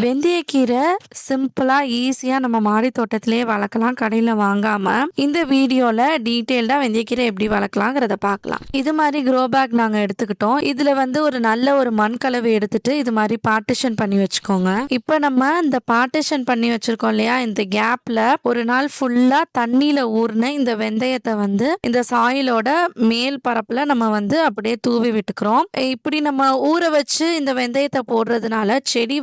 வெந்தயக்கீரை சிம்பிளா ஈஸியா நம்ம மாடி தோட்டத்திலேயே வளர்க்கலாம், கடையில வாங்காம. இந்த வீடியோல டீட்டெயில்டா வெந்தயக்கீரை எப்படி வளர்க்கலாங்கிறத பார்க்கலாம். இது மாதிரி க்ரோ பேக் நாங்க எடுத்துக்கிட்டோம். இதுல ஒரு நல்ல ஒரு மண் கலவை எடுத்துட்டு இது மாதிரி பார்ட்டிஷன் பண்ணி வச்சுக்கோங்க. இப்ப நம்ம இந்த பார்ட்டிஷன் பண்ணி வச்சிருக்கோம் இல்லையா, இந்த கேப்ல ஒரு நாள் ஃபுல்லா தண்ணியில ஊர்ன இந்த வெந்தயத்தை இந்த சாயிலோட மேல் பரப்புல நம்ம அப்படியே தூவி விட்டுக்கிறோம். இப்படி நம்ம ஊற வச்சு இந்த வெந்தயத்தை போடுறதுனால செடி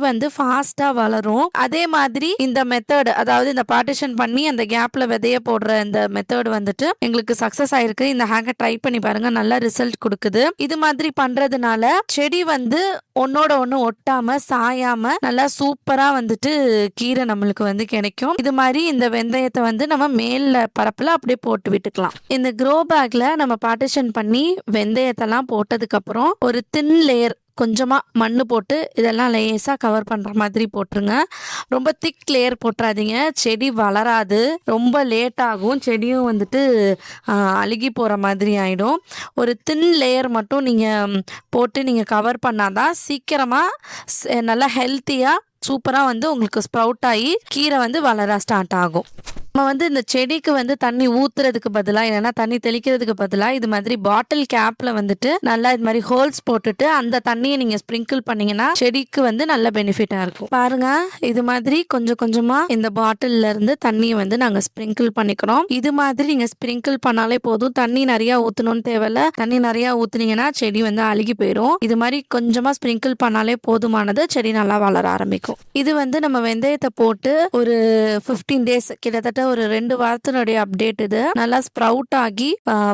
ஃபாஸ்டா வளரும். அதே மாதிரி இந்த மெத்தட், அதாவது இந்த பார்ட்டிஷன் பண்ணி அந்த கேப்ல விதைய போடுற இந்த மெத்தட் எங்களுக்கு சக்சஸ் ஆயிருக்கு. இந்த ஹேங்கர் ட்ரை பண்ணி பாருங்க, நல்ல ரிசல்ட் கொடுக்குது. இது மாதிரி பண்றதுனால செடி ஒன்னோட ஒண்ணு ஒட்டாம சாயாம நல்லா சூப்பரா கீரை நம்மளுக்கு கிடைக்கும். இது மாதிரி இந்த வெந்தயத்தை நம்ம மேல பரப்புல அப்படியே போட்டு விட்டுக்கலாம். இந்த க்ரோ பேக்ல நம்ம பார்ட்டிஷன் பண்ணி வெந்தயத்தெல்லாம் போட்டதுக்கு அப்புறம் ஒரு தின் லேயர் கொஞ்சமா மண்ணு போட்டு இதெல்லாம் லேசா கவர் பண்ற மாதிரி போட்டுருங்க. ரொம்ப திக் லேயர் போட்டுறாதீங்க, செடி வளராது, ரொம்ப லேட் ஆகும், செடியும் அழுகி போற மாதிரி ஆயிடும். ஒரு தின் லேயர் மட்டும் நீங்க போட்டு நீங்க கவர் பண்ணாதான் சீக்கிரமா நல்லா ஹெல்த்தியா சூப்பரா உங்களுக்கு ஸ்ப்ரவுட் ஆகி கீரை வளர ஸ்டார்ட் ஆகும். நம்ம இந்த செடிக்கு தண்ணி ஊத்துறதுக்கு பதிலாக, இல்லைன்னா தண்ணி தெளிக்கிறதுக்கு பதிலாக இது மாதிரி பாட்டில் கேப்ல நல்லா இது மாதிரி ஹோல்ஸ் போட்டுட்டு அந்த தண்ணியை நீங்க ஸ்ப்ரிங்கிள் பண்ணீங்கன்னா செடிக்கு நல்ல பெனிஃபிட்டா இருக்கும். பாருங்க, இது மாதிரி கொஞ்சம் கொஞ்சமா இந்த பாட்டில்ல இருந்து தண்ணியை நாங்க ஸ்ப்ரிங்கிள் பண்ணிக்கிறோம். இது மாதிரி நீங்க ஸ்ப்ரிங்கிள் பண்ணாலே போதும், தண்ணி நிறைய ஊத்தணும்னு தேவையில்ல. தண்ணி நிறைய ஊத்துனீங்கன்னா செடி அழுகி போயிடும். இது மாதிரி கொஞ்சமா ஸ்ப்ரிங்கிள் பண்ணாலே போதுமானது, செடி நல்லா வளர ஆரம்பிக்கும். இது நம்ம வெந்தயத்தை போட்டு ஒரு 15 days, கிட்டத்தட்ட ஒரு 2 வாரத்தினுடைய அப்டேட். இது நல்லா ஸ்ப்ரவுட் ஆகி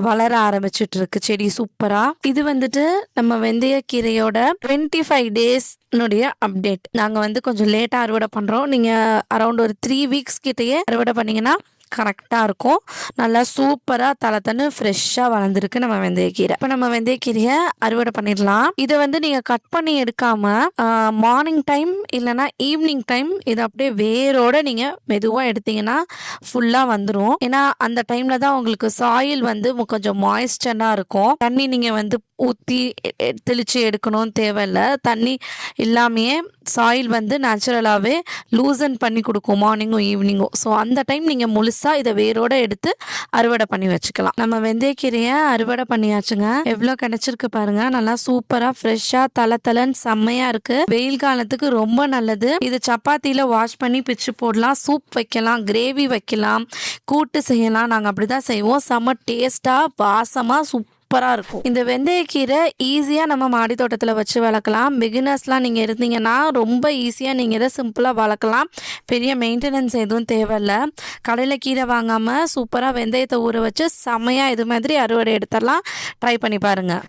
வளர ஆரம்பிச்சிட்டு இருக்கு செடி சூப்பரா. இது நம்ம வெந்தய கீரையோட 25 days அப்டேட். நாங்க கொஞ்சம் லேட்டா அறுவடை பண்றோம். நீங்க அரௌண்ட் ஒரு 3 weeks கிட்டயே அறுவடை பண்ணீங்கன்னா கரெக்டாக இருக்கும். நல்லா சூப்பராக தலை ஃப்ரெஷ்ஷாக வளர்ந்துருக்கு நம்ம வெந்தயக்கீரை. இப்போ நம்ம வெந்தயக்கீரையை அறுவடை பண்ணிடலாம். இதை நீங்கள் கட் பண்ணி எடுக்காம மார்னிங் டைம் இல்லைன்னா ஈவினிங் டைம் இதை அப்படியே வேரோட நீங்கள் மெதுவாக எடுத்தீங்கன்னா ஃபுல்லாக வந்துடும். ஏன்னா அந்த டைமில் தான் உங்களுக்கு சாயில் கொஞ்சம் மாய்ஸ்டராக இருக்கும். தண்ணி நீங்கள் ஊற்றி தெளித்து எடுக்கணும்னு தேவையில்லை. தண்ணி இல்லாமையே சாயில் நேச்சுரலாகவே லூசன் பண்ணி கொடுக்கும் மார்னிங்கும் ஈவினிங்கும். ஸோ அந்த டைம் நீங்கள் முழுசாக இதை வேரோட எடுத்து அறுவடை பண்ணி வச்சுக்கலாம். நம்ம வெந்தயக்கீரையை அறுவடை பண்ணியாச்சுங்க. எவ்வளோ கிடைச்சிருக்கு பாருங்க, நல்லா சூப்பராக ஃப்ரெஷ்ஷாக தலன்னு செம்மையாக இருக்கு. வெயில் காலத்துக்கு ரொம்ப நல்லது. இது சப்பாத்தியில் வாஷ் பண்ணி பிச்சு போடலாம், சூப் வைக்கலாம், கிரேவி வைக்கலாம், கூட்டு செய்யலாம். நாங்கள் அப்படிதான் செய்வோம். செம்ம டேஸ்டாக வாசமாக சூப்பராக இருக்கும். இந்த வெந்தயக்கீரை ஈஸியாக நம்ம மாடி தோட்டத்தில் வச்சு வளர்க்கலாம். பிகினர்ஸ்லாம் நீங்கள் இருந்தீங்கன்னா ரொம்ப ஈஸியாக நீங்கள் இதை சிம்பிளாக வளர்க்கலாம். பெரிய மெயின்டெனன்ஸ் எதுவும் தேவையில்லை. கடையில் கீரை வாங்காமல் சூப்பராக வெந்தயத்தை ஊற வச்சு செம்மையாக இது மாதிரி அறுவடை எடுத்துடலாம். ட்ரை பண்ணி பாருங்கள்.